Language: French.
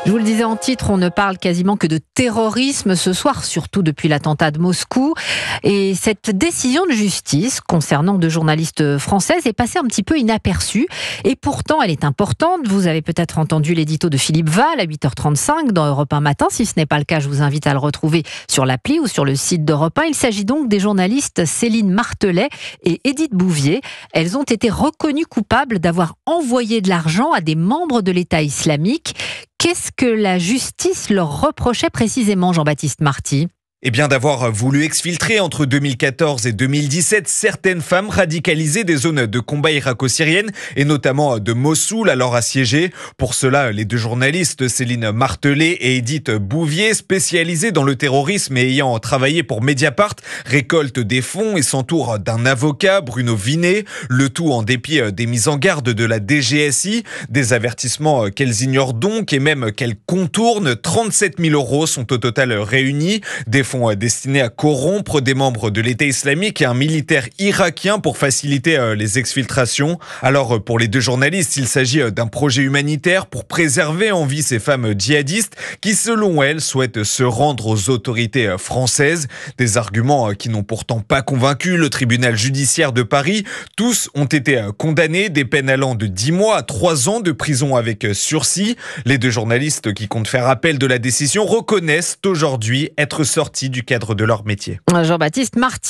Je vous le disais en titre, on ne parle quasiment que de terrorisme ce soir, surtout depuis l'attentat de Moscou. Et cette décision de justice concernant deux journalistes françaises est passée un petit peu inaperçue. Et pourtant, elle est importante. Vous avez peut-être entendu l'édito de Philippe Val à 8h35 dans Europe 1 Matin. Si ce n'est pas le cas, je vous invite à le retrouver sur l'appli ou sur le site d'Europe 1. Il s'agit donc des journalistes Céline Martelet et Édith Bouvier. Elles ont été reconnues coupables d'avoir envoyé de l'argent à des membres de l'État islamique. Qu'est-ce que la justice leur reprochait précisément, Jean-Baptiste Marty ? Eh bien d'avoir voulu exfiltrer entre 2014 et 2017 certaines femmes radicalisées des zones de combat irako-syriennes et notamment de Mossoul, alors assiégée. Pour cela, les deux journalistes Céline Martelet et Édith Bouvier, spécialisées dans le terrorisme et ayant travaillé pour Mediapart, récoltent des fonds et s'entourent d'un avocat, Bruno Vinet, le tout en dépit des mises en garde de la DGSI, des avertissements qu'elles ignorent donc et même qu'elles contournent. 37 000 € sont au total réunis, des fonds destinés à corrompre des membres de l'État islamique et un militaire irakien pour faciliter les exfiltrations. Alors pour les deux journalistes, il s'agit d'un projet humanitaire pour préserver en vie ces femmes djihadistes qui, selon elles, souhaitent se rendre aux autorités françaises. Des arguments qui n'ont pourtant pas convaincu le tribunal judiciaire de Paris. Tous ont été condamnés, des peines allant de 10 mois à 3 ans de prison avec sursis. Les deux journalistes qui comptent faire appel de la décision reconnaissent aujourd'hui être sortis du cadre de leur métier. Jean-Baptiste Marty.